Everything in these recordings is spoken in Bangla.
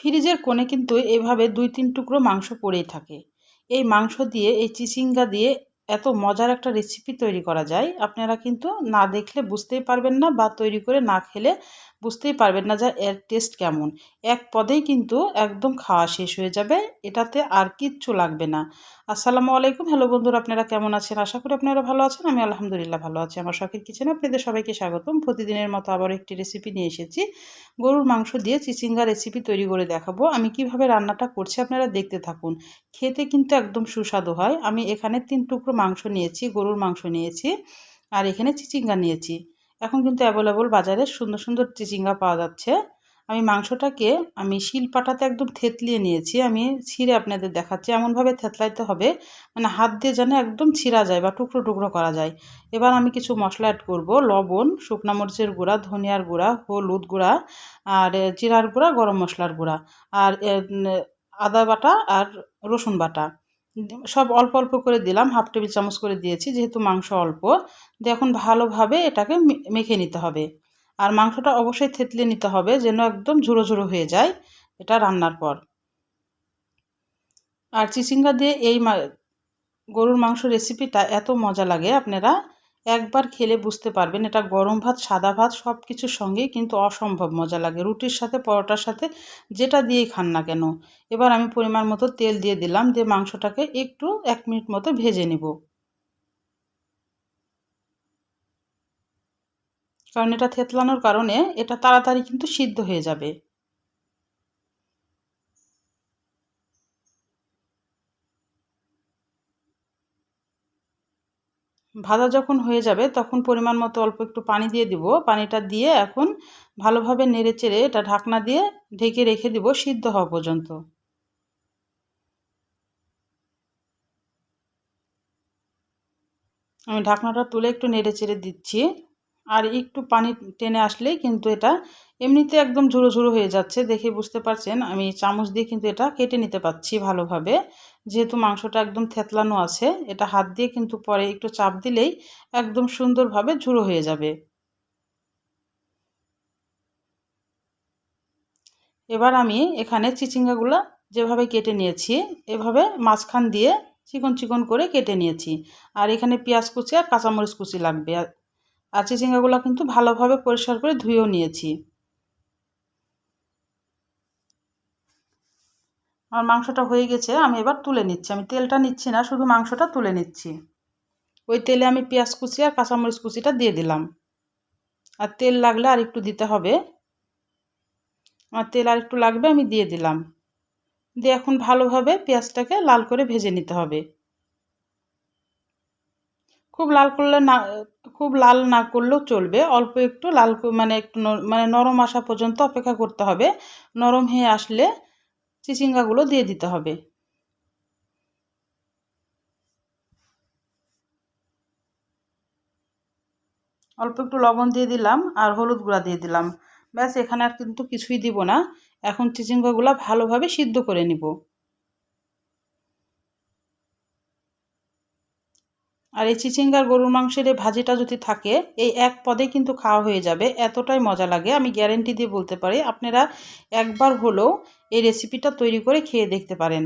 ফ্রিজের কোণে কিন্তু এভাবে 2-3 টুকরো মাংস পড়েই থাকে। এই মাংস দিয়ে এই চিচিঙ্গা দিয়ে এত মজার একটা রেসিপি তৈরি করা যায়, আপনারা কিন্তু না দেখলে বুঝতেই পারবেন না বা তৈরি করে না খেলে বুঝতেই পারবেন না যে এর টেস্ট কেমন। এক পদেই কিন্তু একদম খাওয়া শেষ হয়ে যাবে, এটাতে আর কিচ্ছু লাগবে না। আসসালামু আলাইকুম, হ্যালো বন্ধুরা, আপনারা কেমন আছেন? আশা করি আপনারা ভালো আছেন। আমি আলহামদুলিল্লাহ ভালো আছি। আমার শখের কিচেনে আপনাদের সবাইকে স্বাগতম। প্রতিদিনের মতো আবারও একটি রেসিপি নিয়ে এসেছি। গরুর মাংস দিয়ে চিচিঙ্গা রেসিপি তৈরি করে দেখাবো। আমি কিভাবে রান্নাটা করছি আপনারা দেখতে থাকুন। খেতে কিন্তু একদম সুস্বাদু হয়। আমি এখানে 3 টুকরো মাংস নিয়েছি, গরুর মাংস নিয়েছি, আর এখানে চিচিঙ্গা নিয়েছি। এখন কিন্তু অ্যাভেলেবল বাজারে সুন্দর সুন্দর চিচিঙ্গা পাওয়া যাচ্ছে। আমি শিলপাটাতে একদম থেতলিয়ে নিয়েছি। আমি ছিঁড়ে আপনাদের দেখাচ্ছি। এমনভাবে থেতলাইতে হবে মানে হাত দিয়ে যেন একদম ছিঁড়া যায় বা টুকরো টুকরো করা যায়। এবার আমি কিছু মশলা অ্যাড করব। লবণ, শুকনা মরিচের গুঁড়া, ধনিয়ার গুঁড়া, হলুদ গুঁড়া, আর জিরার গুঁড়া, গরম মশলার গুঁড়া, আর আদা বাটা আর রসুন বাটা। সব অল্প অল্প করে দিলাম, হাফ টেবিল চামচ করে দিয়েছি যেহেতু মাংস অল্প। দিয়ে এখন ভালোভাবে এটাকে মেখে নিতে হবে। আর মাংসটা অবশ্যই থেতলে নিতে হবে যেন একদম ঝুরো ঝুরো হয়ে যায় এটা রান্নার পর। আর চিচিঙ্গা দিয়ে এই গরুর মাংস রেসিপিটা এত মজা লাগে, আপনারা একবার খেলে বুঝতে পারবেন। এটা গরম ভাত, সাদা ভাত সব কিছুর সঙ্গেই কিন্তু অসম্ভব মজা লাগে। রুটির সাথে, পরোটার সাথে, যেটা দিয়েই খান না কেন। এবার আমি পরিমাণ মতো তেল দিয়ে দিলাম, দিয়ে মাংসটাকে একটু 1 মিনিট মতো ভেজে নেব, কারণ এটা থেতলানোর কারণে এটা তাড়াতাড়ি কিন্তু সিদ্ধ হয়ে যাবে। ভাজা যখন হয়ে যাবে তখন পরিমাণ মতো অল্প একটু পানি দিয়ে দিব। পানিটা দিয়ে এখন ভালোভাবে নেড়েচেড়ে এটা ঢাকনা দিয়ে ঢেকে রেখে দিব সিদ্ধ হওয়া পর্যন্ত। আমি ঢাকনাটা তুলে একটু নেড়েচেড়ে দিচ্ছি। আর একটু পানি টেনে আসলেই কিন্তু এটা এমনিতে একদম ঝুরো ঝুরো হয়ে যাচ্ছে, দেখে বুঝতে পারছেন। আমি চামচ দিয়ে কিন্তু এটা কেটে নিতে পারছি ভালোভাবে, যেহেতু মাংসটা একদম থেতলানো আছে। এটা হাত দিয়ে কিন্তু পরে একটু চাপ দিলেই একদম সুন্দরভাবে ঝুরো হয়ে যাবে। এবার আমি এখানে চিচিঙ্গাগুলো যেভাবে কেটে নিয়েছি, এভাবে মাঝখান দিয়ে চিকন চিকন করে কেটে নিয়েছি। আর এখানে পেঁয়াজ কুচি আর কাঁচামরিচ কুচি লাগবে। আর চিচিঙ্গাগুলো কিন্তু ভালোভাবে পরিষ্কার করে ধুয়েও নিয়েছি। আমার মাংসটা হয়ে গেছে, আমি এবার তুলে নিচ্ছি। আমি তেলটা নিচ্ছি না, শুধু মাংসটা তুলে নিচ্ছি। ওই তেলে আমি পেঁয়াজ কুচি আর কাঁচামরিচ কুচিটা দিয়ে দিলাম। আর তেল লাগলে আর একটু দিতে হবে। আমার তেল আর একটু লাগবে, আমি দিয়ে দিলাম। দিয়ে এখন ভালোভাবে পেঁয়াজটাকে লাল করে ভেজে নিতে হবে। খুব লাল করলে না, খুব লাল না করলেও চলবে। অল্প একটু লাল মানে একটু মানে নরম আসা পর্যন্ত অপেক্ষা করতে হবে। নরম হয়ে আসলে চিচিঙ্গাগুলো দিয়ে দিতে হবে। অল্প একটু লবণ দিয়ে দিলাম আর হলুদ গুঁড়া দিয়ে দিলাম। ব্যাস, এখানে আর কিন্তু কিছুই দিব না। এখন চিচিঙ্গাগুলো ভালোভাবে সিদ্ধ করে নিব। আর এই চিচিঙ্গার গরুর মাংসের এই ভাজিটা যদি থাকে, এই এক পদে কিন্তু খাওয়া হয়ে যাবে, এতটাই মজা লাগে। আমি গ্যারেন্টি দিয়ে বলতে পারি, আপনারা একবার হলেও এই রেসিপিটা তৈরি করে খেয়ে দেখতে পারেন।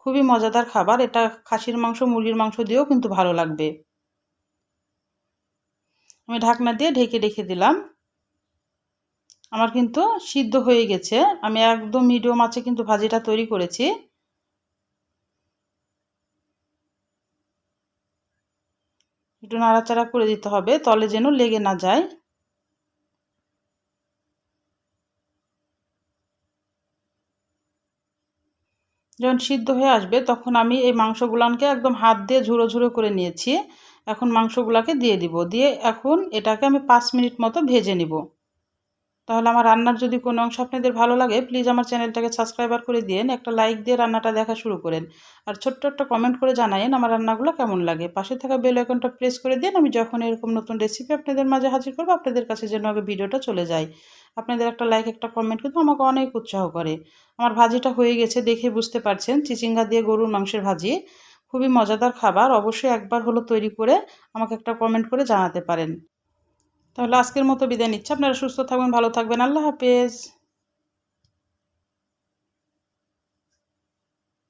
খুবই মজাদার খাবার এটা। খাসির মাংস, মুরগির মাংস দিয়েও কিন্তু ভালো লাগবে। আমি ঢাকনা দিয়ে ঢেকে রেখে দিলাম। আমার কিন্তু সিদ্ধ হয়ে গেছে। আমি একদম মিডিয়াম আঁচে কিন্তু ভাজিটা তৈরি করেছি। একটু নাড়াচাড়া করে দিতে হবে, তলে যেন লেগে না যায়। যখন সিদ্ধ হয়ে আসবে তখন আমি এই মাংসগুলানকে একদম হাত দিয়ে ঝুরো ঝুরো করে নিয়েছি। এখন মাংসগুলাকে দিয়ে দিব। দিয়ে এখন এটাকে আমি 5 মিনিট মতো ভেজে নিব। তাহলে আমার রান্নার যদি কোনো অংশ আপনাদের ভালো লাগে, প্লিজ আমার চ্যানেলটাকে সাবস্ক্রাইবার করে দিন, একটা লাইক দিয়ে রান্নাটা দেখা শুরু করেন। আর ছোট্ট একটা কমেন্ট করে জানাইন আমার রান্নাগুলো কেমন লাগে। পাশে থাকা বেল আইকনটা প্রেস করে দিন, আমি যখন এরকম নতুন রেসিপি আপনাদের মাঝে হাজির করবো আপনাদের কাছে যেন আগে ভিডিওটা চলে যায়। আপনাদের একটা লাইক, একটা কমেন্ট কিন্তু আমাকে অনেক উৎসাহ করে। আমার ভাজিটা হয়ে গেছে, দেখে বুঝতে পারছেন চিচিঙ্গা দিয়ে গরুর মাংসের ভাজি। খুবই মজাদার খাবার, অবশ্যই একবার হলো তৈরি করে আমাকে একটা কমেন্ট করে জানাতে পারেন। তাহলে আজকের মতো বিদায় নিচ্ছি। আপনারা সুস্থ থাকবেন, ভালো থাকবেন। আল্লাহ হাফেজ।